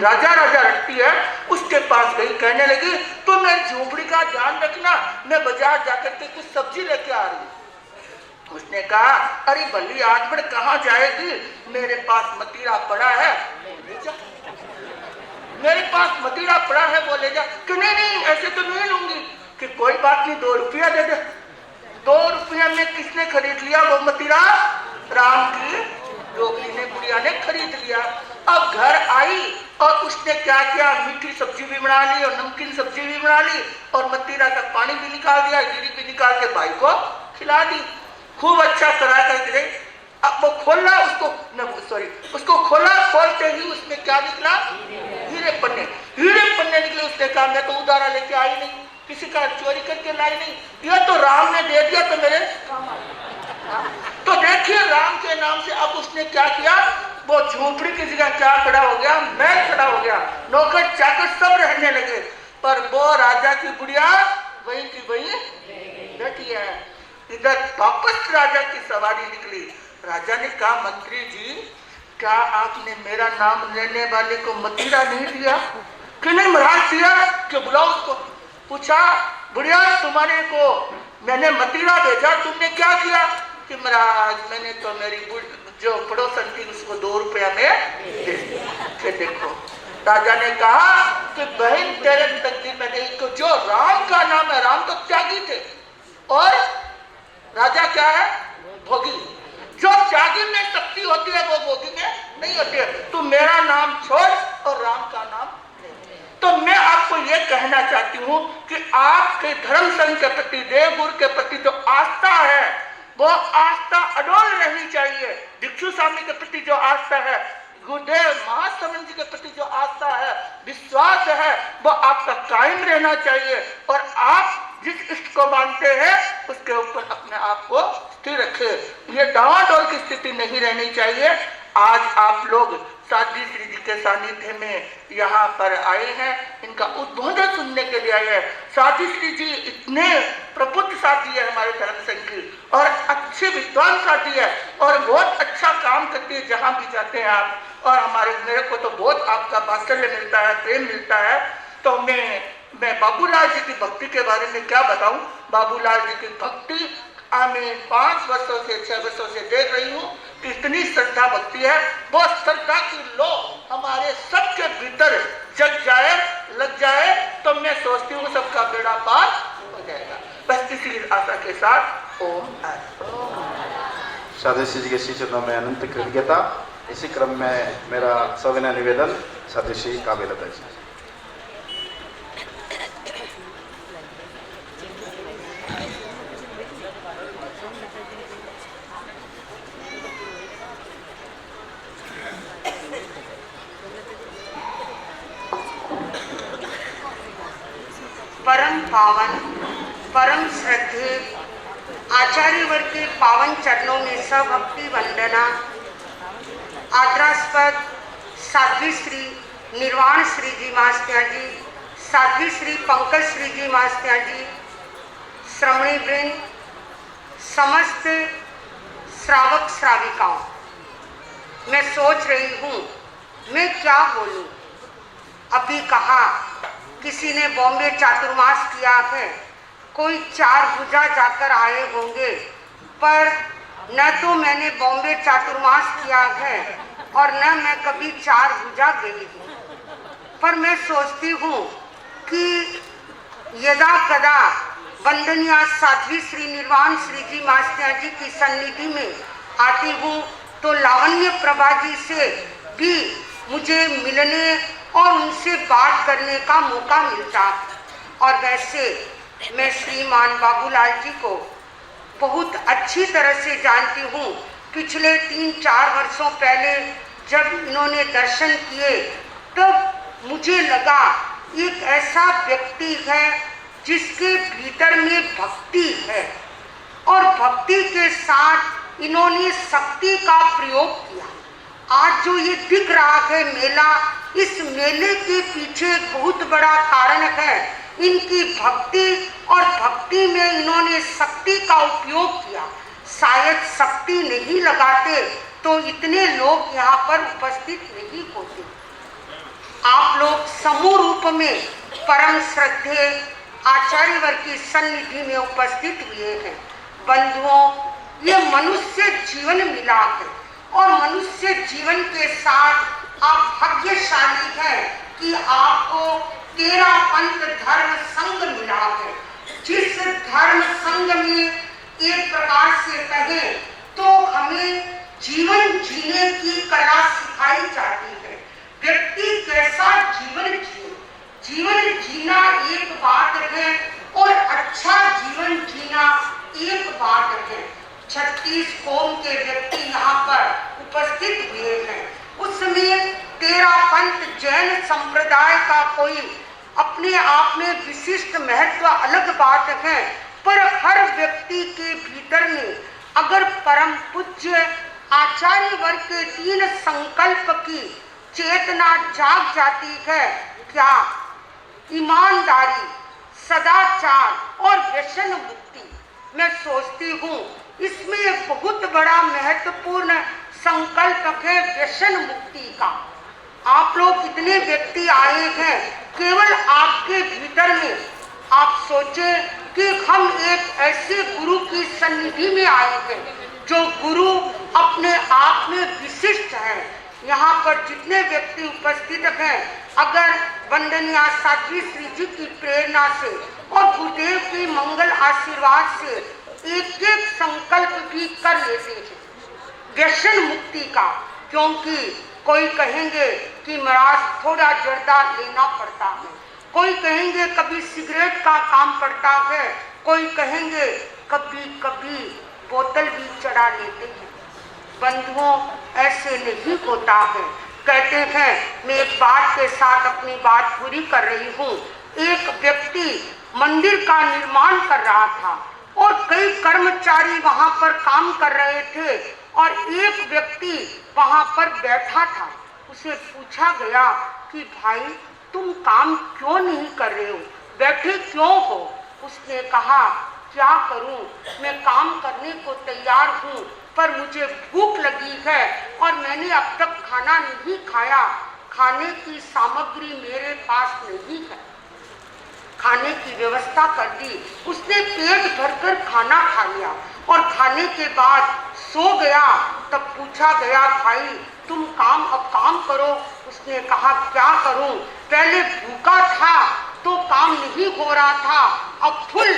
राजा रखती है उसके पास गई, कहने लगी तो मैं झोपड़ी का ध्यान रखना, मैं बाजार जाकर के कुछ सब्जी लेके आ रही हूँ। उसने कहा अरे भली आज में कहाँ जाएगी, मेरे पास मतीरा पड़ा है, मेरे पास मतीरा पड़ा है, बोले जा कि नहीं ऐसे तो नहीं लूंगी, कि कोई बात नहीं 2 रुपया दे दे। 2 रुपया में किसने खरीद लिया वो मतीरा, राम की डोगरी ने बुढ़िया ने खरीद लिया। अब घर आई और उसने क्या किया, मीठी सब्जी भी बना ली और नमकीन सब्जी भी बना ली और मतीरा का पानी भी निकाल दिया, गिरी भी निकाल के भाई को खिला दी, खूब अच्छा करा करके। अब वो खोला उसको खोला, खोलते ही उसमें क्या निकला, हीरे पन्ने निकले। उसने कहा मैं तो उधारा लेके आई नहीं, किसी का चोरी करके लाई नहीं, यह तो राम ने दे दिया तो मेरे काम आ गया। तो देखिए राम के नाम से अब उसने क्या किया, वो झोपड़ी की जगह क्या खड़ा हो गया, मैं खड़ा हो गया, नौकर चाकर सब रहने लगे, पर वो राजा की बुढ़िया वही की वही बैठी है। इधर वापस राजा की सवारी निकली। राजा ने कहा मंत्री जी क्या आपने मेरा नाम लेने वाले को मतीरा नहीं दिया, कि नहीं महाराज दिया, कि बुलाओ उसको। पूछा बुढ़िया तुम्हारे को मैंने मतीरा भेजा, तुमने क्या किया, कि महाराज मैंने तो मेरी जो पड़ोसन थी उसको 2 रुपया में दे दिया। देखो राजा ने कहा कि बहन तेरे तकदीर में नहीं, तो जो राम का नाम है, राम तो त्यागी थे और राजा क्या है भोगी, जो त्यागी में शक्ति होती है वो भोगी में नहीं होती है। तो मेरा नाम छोड़ और राम का नाम। तो मैं आपको ये कहना चाहती हूँ कि आपके धर्म संघ के प्रति, देवगुरु के प्रति जो आस्था है वो आस्था अडोल रहनी चाहिए। भिक्षु स्वामी के प्रति जो आस्था है, गुरुदेव महासमन जी के प्रति जो आस्था है, विश्वास है, वो आपका कायम रहना चाहिए और आप जिस इष्ट को मानते हैं उसके ऊपर अपने आप को स्थिर रखे। ये डावाडोल की स्थिति नहीं रहनी चाहिए। आज आप लोग साध्वी श्री जी के सानिध्य में यहाँ पर आए हैं, इनका उद्बोधन सुनने के लिए आए हैं। साध्वी श्री जी इतने प्रबुद्ध साथी है हमारे धर्म संघ की और अच्छे विद्वान साथी है और बहुत अच्छा काम करती है जहाँ भी जाते हैं आप। और मेरे को तो बहुत आपका वात्सल्य मिलता है, प्रेम मिलता है। तो मैं बाबूलाल जी की भक्ति के बारे में क्या बताऊं। बाबूलाल जी की भक्ति मैं 5 वर्षों से 6 वर्षों से देख रही हूँ, इतनी श्रद्धा भक्ति है, वो श्रद्धा की लो हमारे सबके भीतर जग जाए, लग जाए, तो मैं सोचती हूँ सबका बेड़ा पार हो जाएगा। बस इसी आशा के साथ ओम। साध्वी श्री जी के श्री चरणों में अनंत कृतज्ञता। इसी क्रम में मेरा सविनय निवेदन साध्वी श्री काव्यलता जी। परम पावन, परम श्रद्धे आचार्य वर्ग के पावन चरणों में सभक्ति वंदना। आदरास्पद साध्वी श्री निर्वाण श्री जी महास्त्या जी, साध्वी श्री पंकज श्री जी महास्त्या जी, श्रमणी वृंद, समस्त श्रावक श्राविकाओं, मैं सोच रही हूँ मैं क्या बोलूँ। अभी कहा किसी ने बॉम्बे चातुर्मास किया है, कोई 4 भुजा जाकर आए होंगे, पर न तो मैंने बॉम्बे चातुर्मास किया है और न मैं कभी 4 भुजा गई हूँ। पर मैं सोचती हूँ कि यदा कदा वंदनीय साध्वी श्री निर्वाण श्री जी महास्त्या जी की सन्निधि में आती हूँ तो लावण्य प्रभा जी से भी मुझे मिलने और उनसे बात करने का मौका मिलता। और वैसे मैं श्रीमान बाबूलाल जी को बहुत अच्छी तरह से जानती हूँ। पिछले 3-4 वर्षों पहले जब इन्होंने दर्शन किए तब मुझे लगा एक ऐसा व्यक्ति है जिसके भीतर में भक्ति है और भक्ति के साथ इन्होंने शक्ति का प्रयोग किया। आज जो ये दिख रहा है मेला, इस मेले के पीछे बहुत बड़ा कारण है इनकी भक्ति, और भक्ति में इन्होंने शक्ति का उपयोग किया। शायद शक्ति नहीं लगाते तो इतने लोग यहाँ पर उपस्थित नहीं होते। आप लोग समूह रूप में परम श्रद्धेय आचार्यवर की सन्निधि में उपस्थित हुए हैं। बंधुओं, ये मनुष्य जीवन मिला है और मनुष्य जीवन के साथ आप भाग्यशाली हैं कि आपको 13 पंथ धर्म संघ मिला है। जिस धर्म संघ में एक प्रकार से कहें तो हमें जीवन जीने की कला सिखाई जाती है। व्यक्ति कैसा जीवन जिए, जीवन जीना एक बात है और अच्छा जीवन जीना एक बात है। 36 कौम के व्यक्ति यहाँ पर उपस्थित हुए हैं। उसमें 13 पंथ जैन संप्रदाय का कोई अपने आप में विशिष्ट महत्व अलग बात है, पर हर व्यक्ति के भीतर में अगर परम पूज्य आचार्य वर्ग के 3 संकल्प की चेतना जाग जाती है, क्या ईमानदारी, सदाचार और व्यसन मुक्ति, मैं सोचती हूँ इसमें एक बहुत बड़ा महत्वपूर्ण संकल्प है व्यसन मुक्ति का। आप लोग इतने व्यक्ति आए हैं, केवल आपके भीतर में आप सोचे कि हम एक ऐसे गुरु की सन्निधि में आए हैं जो गुरु अपने आप में विशिष्ट है। यहाँ पर जितने व्यक्ति उपस्थित हैं, अगर वंदनीय साध्वी श्री जी की प्रेरणा से और गुरुदेव के मंगल आशीर्वाद से एक एक संकल्प भी कर लेते हैं व्यसन मुक्ति का, क्योंकि कोई कहेंगे कि महाराज थोड़ा जर्दा लेना पड़ता है, कोई कहेंगे कभी सिगरेट का काम पड़ता है, कोई कहेंगे कभी कभी बोतल भी चढ़ा लेते हैं। बंधुओं, ऐसे नहीं होता है। कहते हैं, मैं एक बात के साथ अपनी बात पूरी कर रही हूँ। एक व्यक्ति मंदिर का निर्माण कर रहा था और कई कर्मचारी वहाँ पर काम कर रहे थे और एक व्यक्ति वहाँ पर बैठा था। उसे पूछा गया कि भाई तुम काम क्यों नहीं कर रहे हो, बैठे क्यों हो? उसने कहा, क्या करूं, मैं काम करने को तैयार हूं, पर मुझे भूख लगी है और मैंने अब तक खाना नहीं खाया, खाने की सामग्री मेरे पास नहीं है। खाने की व्यवस्था कर दी। उसने पेट भरकर खाना खा लिया और खाने के बाद सो गया। तब पूछा गया, भाई तुम अब काम करो। उसने कहा, क्या करूं, पहले भूखा था तो काम नहीं हो रहा था, अब फुल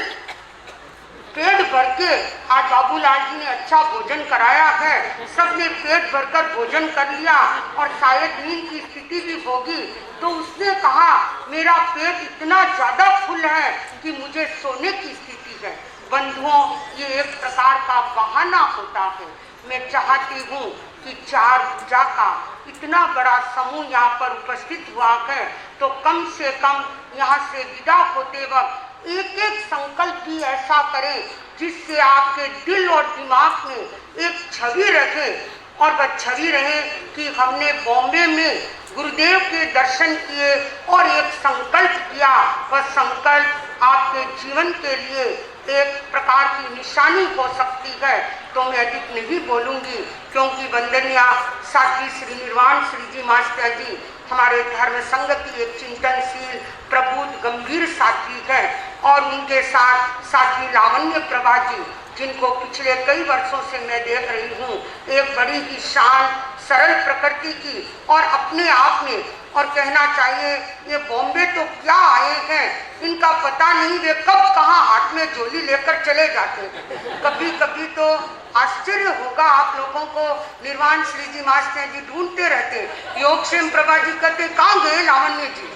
पेट भर के आज बाबूलाल जी ने अच्छा भोजन कराया है, सबने पेट भरकर भोजन कर लिया और शायद नींद की स्थिति भी होगी। तो उसने कहा, मेरा पेट इतना ज्यादा फुल है कि मुझे सोने की स्थिति है। बंधुओं, ये एक प्रकार का बहाना होता है। मैं चाहती हूँ कि 4 भुजा का इतना बड़ा समूह यहाँ पर उपस्थित हुआ है, तो कम से कम यहाँ से विदा होते वक्त एक एक संकल्प भी ऐसा करें जिससे आपके दिल और दिमाग में एक छवि रहे, और वह छवि रहे कि हमने बॉम्बे में गुरुदेव के दर्शन किए और एक संकल्प किया। वह संकल्प आपके जीवन के लिए एक प्रकार की निशानी हो सकती है। तो मैं अधिक नहीं बोलूँगी, क्योंकि वंदनीय साध्वी श्री निर्वाण श्री जी मास्टर जी हमारे धर्म संघ की एक चिंतनशील प्रबुद्ध गंभीर साध्वी है, और उनके साथ साध्वी लावण्य प्रभा जी, जिनको पिछले कई वर्षों से मैं देख रही हूँ, एक बड़ी ही शांत सरल प्रकृति की और अपने आप में, और कहना चाहिए ये बॉम्बे तो क्या आए हैं, इनका पता नहीं वे कब कहाँ हाथ में झोली लेकर चले जाते हैं। कभी कभी तो आश्चर्य होगा आप लोगों को, निर्वाण श्री जी मास्टर जी ढूंढते रहते, योगक्षेम प्रभा जी कहते कहाँ गए लावण्य जी,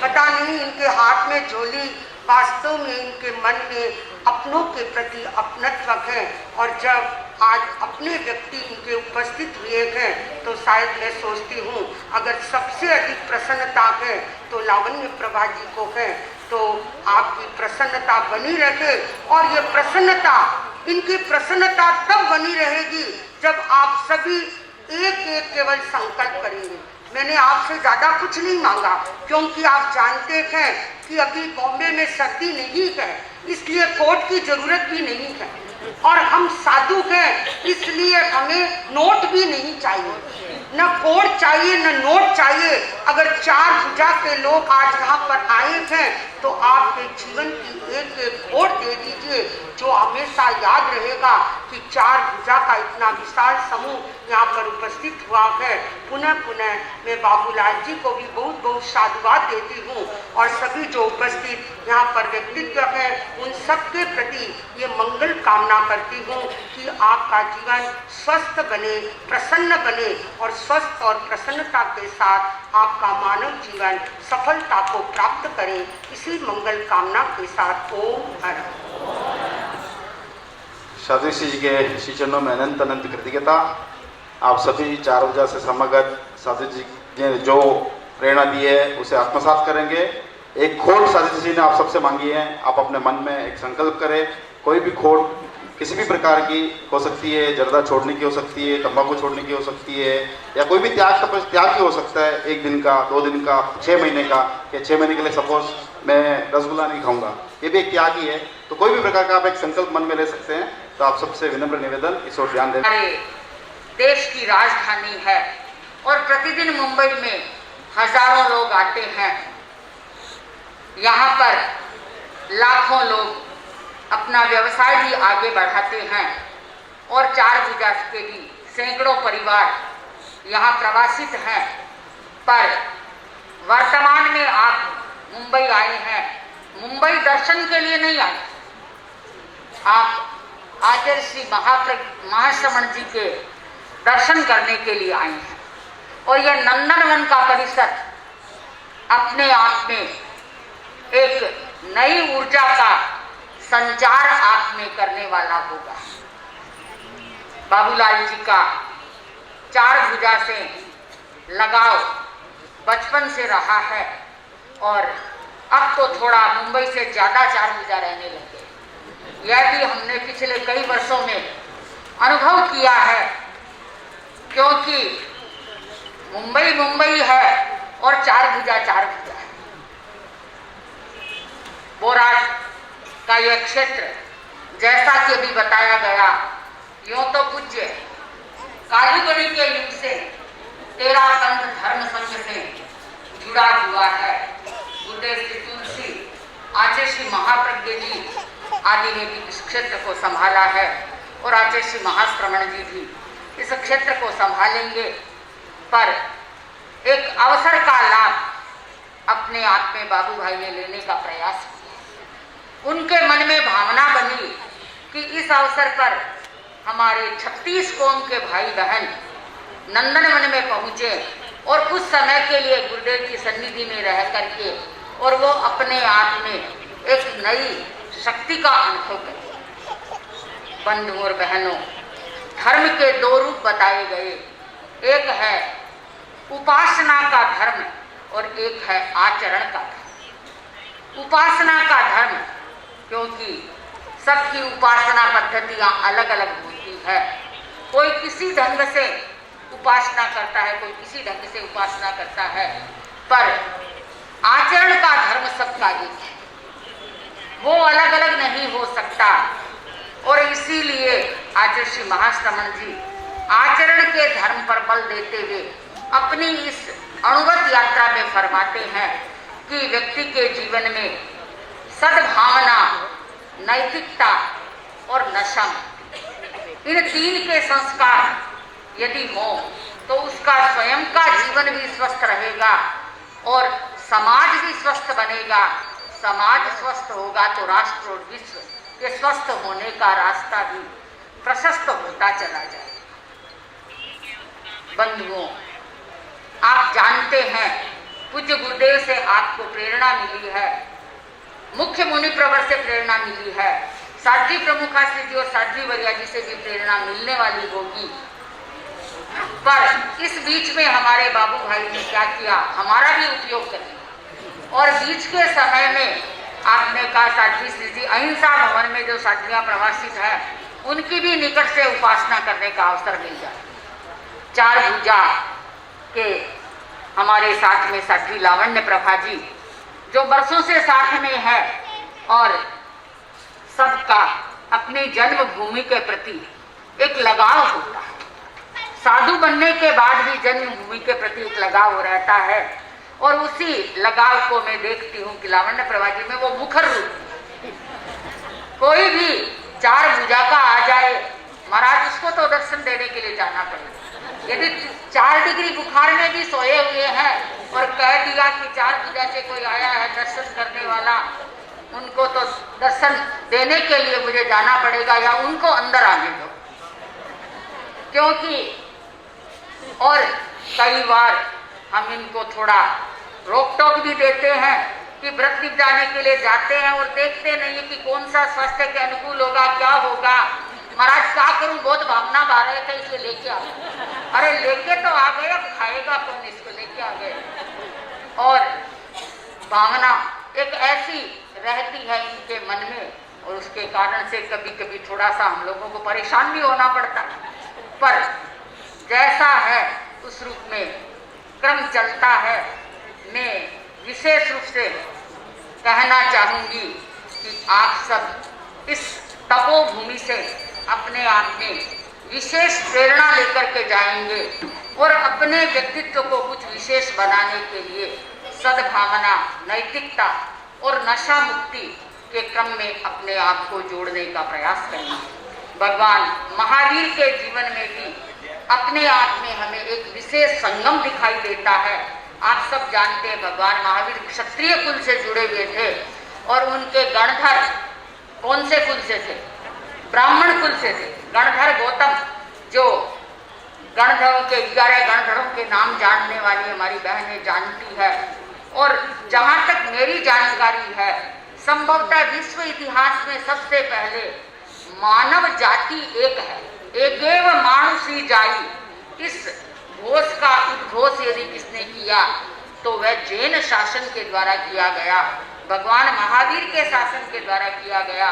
पता नहीं इनके हाथ में झोली वास्तव में इनके मन में अपनों के प्रति अपनत्व है। और जब आज अपने व्यक्ति उनके उपस्थित हुए हैं तो शायद मैं सोचती हूँ अगर सबसे अधिक प्रसन्नता है तो लावण्य प्रभा जी को है। तो आपकी प्रसन्नता बनी रहे और ये प्रसन्नता, इनकी प्रसन्नता तब बनी रहेगी जब आप सभी एक एक केवल संकल्प करेंगे। मैंने आपसे ज़्यादा कुछ नहीं मांगा क्योंकि आप जानते हैं कि अभी बॉम्बे में सर्दी नहीं है, इसलिए कोट की ज़रूरत भी नहीं है और हम साधु हैं इसलिए हमें नोट भी नहीं चाहिए, न कोट चाहिए न नोट चाहिए। अगर 4 भुजा के लोग आज यहाँ पर आए हैं तो आपके जीवन की एक एक वोट दे दीजिए जो हमेशा याद रहेगा कि 4 भुजा का इतना विशाल समूह यहाँ पर उपस्थित हुआ है। पुनः पुनः मैं बाबूलाल जी को भी बहुत बहुत साधुवाद देती हूँ और सभी जो उपस्थित यहाँ पर व्यक्तित्व हैं उन सबके प्रति ये मंगल कामना करती हूँ कि आपका जीवन स्वस्थ बने, प्रसन्न बने और स्वस्थ और प्रसन्नता के साथ आपका मानव जीवन सफलता को प्राप्त करे। इसी मंगल कामना के साथ ओम हर। शादी जी के श्री चरणों में अनंत अनंत कृतज्ञता। आप सभी 4 ऊर्जा से समागत साधु जी ने जो प्रेरणा दी है उसे आत्मसात करेंगे। एक खोट साधु जी ने आप सबसे मांगी है, आप अपने मन में एक संकल्प करें। कोई भी खोट किसी भी प्रकार की हो सकती है, जर्दा छोड़ने की हो सकती है, तंबाकू छोड़ने की हो सकती है, या कोई भी त्याग ही हो सकता है, 1 दिन का, 2 दिन का, 6 महीने का, या 6 महीने के लिए सपोज मैं रसगुल्ला नहीं खाऊंगा, ये भी एक त्याग ही है। तो कोई भी प्रकार का आप एक संकल्प मन में ले सकते हैं। तो आप सबसे विनम्र निवेदन, इस ओर ध्यान दें। हमारे देश की राजधानी है और प्रतिदिन मुंबई में हजारों लोग आते हैं। यहाँ पर लाखों लोग अपना व्यवसाय भी आगे बढ़ाते हैं और 4 भुजा के भी सैकड़ों परिवार यहाँ प्रवासित हैं। पर वर्तमान में आप मुंबई आए हैं, मुंबई दर्शन के लिए नहीं आए, आप आचार्य श्री महाश्रमण जी के दर्शन करने के लिए आए हैं। और यह नंदनवन का परिसर अपने आप में एक नई ऊर्जा का संचार आप में करने वाला होगा। बाबूलाल जी का 4 भुजा से लगाव बचपन से रहा है और अब तो थोड़ा मुंबई से ज़्यादा 4 भुजा रहने लगे। यह भी हमने पिछले कई वर्षों में अनुभव किया है क्योंकि मुंबई है और 4 भुजा है। बोराट का यह क्षेत्र जैसा कि अभी बताया गया, यूँ तो पूज्य कालीगढ़ी के युग से 13 पंथ धर्म संघ से जुड़ा हुआ है। गुरुदेव श्री तुलसी, आचार्य श्री महाप्रज्ञ जी आदि ने भी इस क्षेत्र को संभाला है और आचार्य श्री महाश्रमण जी भी इस क्षेत्र को संभालेंगे। पर एक अवसर का लाभ अपने आप में बाबू भाई ने लेने का प्रयास किया। उनके मन में भावना बनी कि इस अवसर पर हमारे 36 कौम के भाई बहन नंदनवन में पहुँचे और कुछ समय के लिए गुरुदेव की सन्निधि में रह करके और वो अपने आप में एक नई शक्ति का अनुभव करें। बंधुओं और बहनों, धर्म के 2 रूप बताए गए, एक है उपासना का धर्म और एक है आचरण का धर्म। उपासना का धर्म क्योंकि सबकी उपासना पद्धतियाँ अलग अलग होती है, कोई किसी ढंग से उपासना करता है, कोई किसी ढंग से उपासना करता है, पर आचरण का धर्म सबका एक है, वो अलग अलग नहीं हो सकता। और इसीलिए आचार्य श्री महाश्रमण जी आचरण के धर्म पर बल देते हुए अपनी इस अणुवत यात्रा में फरमाते हैं कि व्यक्ति के जीवन में सद्भावना, नैतिकता और नशा, इन 3 के संस्कार यदि हो तो उसका स्वयं का जीवन भी स्वस्थ रहेगा और समाज भी स्वस्थ बनेगा। समाज स्वस्थ होगा तो राष्ट्र और विश्व के स्वस्थ होने का रास्ता भी प्रशस्त होता चला जाए। बंधुओं, आप जानते हैं पूज्य गुरुदेव से आपको प्रेरणा मिली है, मुख्य मुनि प्रवर से प्रेरणा मिली है, साध्वी प्रमुखा से जी और साध्वी वरिया जी से भी प्रेरणा मिलने वाली होगी। पर इस बीच में हमारे बाबू भाई ने क्या किया, हमारा भी उपयोग करें। और बीच के समय में आपने कहा साध्वी श्री जी अहिंसा भवन में जो साध्वियाँ प्रवासित हैं उनकी भी निकट से उपासना करने का अवसर मिल जाए। चार भुजा के हमारे साथ में साध्वी लावण्य प्रभा जी जो वर्षों से साथ में है और सबका अपनी जन्मभूमि के प्रति एक लगाव होता है। साधु बनने के बाद भी जन्मभूमि के प्रति एक लगाव रहता है और उसी लगाव को मैं देखती हूँ कि लावण्य प्रभा जी में वो मुखर रूप। कोई भी चार भुजा का आ जाए महाराज उसको तो दर्शन देने के लिए जाना पड़ेगा। यदि 4 डिग्री बुखार में भी सोए हुए हैं और कह दिया कि 4 भुजा से कोई आया है दर्शन करने वाला, उनको तो दर्शन देने के लिए मुझे जाना पड़ेगा या उनको अंदर आने दो। क्योंकि और कई बार हम इनको थोड़ा रोक टोक भी देते हैं कि व्रत जाने के लिए जाते हैं और देखते नहीं है कि कौन सा स्वास्थ्य के अनुकूल होगा, क्या होगा। महाराज क्या करूं, बहुत भावना भा रहे थे इसलिए लेके आ गए। अरे लेके तो आ गए, अब खाएगा कौन, इसको लेके आ गए। और भावना एक ऐसी रहती है इनके मन में और उसके कारण से कभी कभी थोड़ा सा हम लोगों को परेशान भी होना पड़ता है। पर जैसा है उस रूप में क्रम चलता है। मैं विशेष रूप से कहना चाहूँगी कि आप सब इस तपोभूमि से अपने आप में विशेष प्रेरणा लेकर के जाएंगे और अपने व्यक्तित्व को कुछ विशेष बनाने के लिए सद्भावना, नैतिकता और नशा मुक्ति के क्रम में अपने आप को जोड़ने का प्रयास करेंगे। भगवान महावीर के जीवन में भी अपने आप में हमें एक विशेष संगम दिखाई देता है। आप सब जानते हैं भगवान महावीर क्षत्रिय कुल से जुड़े हुए थे और उनके गणधर कौन से कुल से थे? ब्राह्मण कुल से थे। गणधर गौतम, जो गणधरों के 11 गणधरों के नाम जानने वाली हमारी बहनें जानती है। और जहाँ तक मेरी जानकारी है संभवतः विश्व इतिहास में सबसे पहले मानव जाति एक है, एकेव मानुषी जाई। इस घोष का उद्घोष यदि किसने किया तो वह जैन शासन के द्वारा किया गया, भगवान महावीर के शासन के द्वारा किया गया।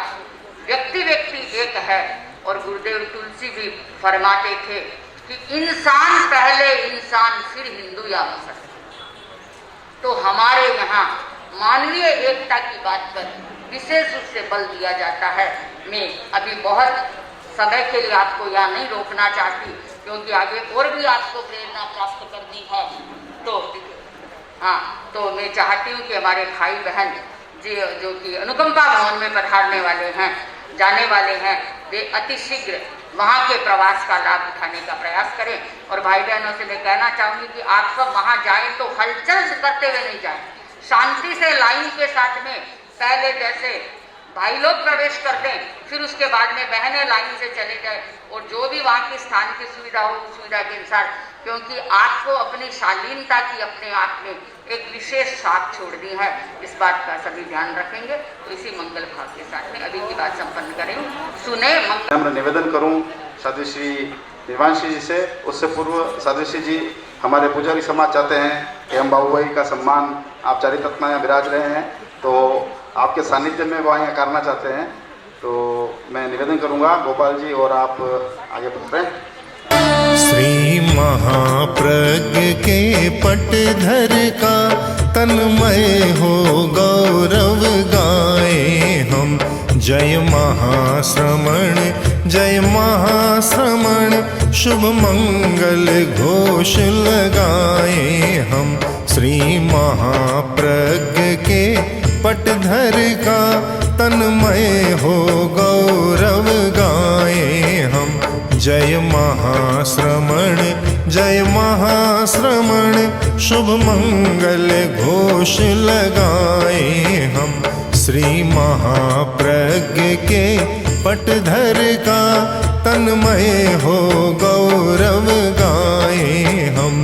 व्यक्ति व्यक्ति एक है। और गुरुदेव तुलसी भी फरमाते थे कि इंसान पहले इंसान फिर हिंदू या मुसलमान। तो हमारे यहाँ मानवीय एकता की बात पर विशेष रूप से बल दिया जाता है। मैं अभी बहुत समय के लिए आपको यहाँ नहीं रोकना चाहती क्योंकि आगे और भी आपको प्रेरणा प्राप्त करनी है। तो मैं चाहती हूँ कि हमारे भाई बहन जी जो कि अनुकंपा भवन में पधारने वाले हैं, जाने वाले हैं, वे अति शीघ्र वहाँ के प्रवास का लाभ उठाने का प्रयास करें। और भाई बहनों से मैं कहना चाहूँगी कि आप सब वहाँ जाएं तो हलचल करते हुए नहीं जाएं, शांति से लाइन के साथ में पहले जैसे भाई लोग प्रवेश कर दें, फिर उसके बाद में बहनें लाइन से चले जाए और जो भी वहाँ की स्थान की सुविधा हो उस सुविधा के अनुसार, क्योंकि आपको अपनी शालीनता की अपने आप में एक विशेष छाप छोड़नी है। इस बात का सभी ध्यान रखेंगे। तो इसी मंगल भाव के साथ में अभी की बात संपन्न करें। सुने मैं निवेदन करूं साध्वी श्री निर्वांशी जी से। उससे पूर्व साध्वी श्री जी हमारे पुजारी समाज चाहते हैं कि हम बाबू भाई का सम्मान, आप चारित रत्न यहाँ विराज रहे हैं तो आपके सानिध्य में वहाँ यहाँ करना चाहते हैं। तो मैं निवेदन करूँगा गोपाल जी और आप आगे बढ़ें। श्री महाप्रज्ञ के पटधर का तन्मय हो गौरव गाए हम। जय महाश्रमण जय महाश्रमण, शुभ मंगल घोष लगाए हम। श्री महाप्रज्ञ के पटधर का तन्मय हो गौरव गाए हम। जय महाश्रमण जय महाश्रमण, शुभ मंगल घोष लगाए हम। श्री महाप्रज्ञ के पटधर का तन्मय हो गौरव गाए हम।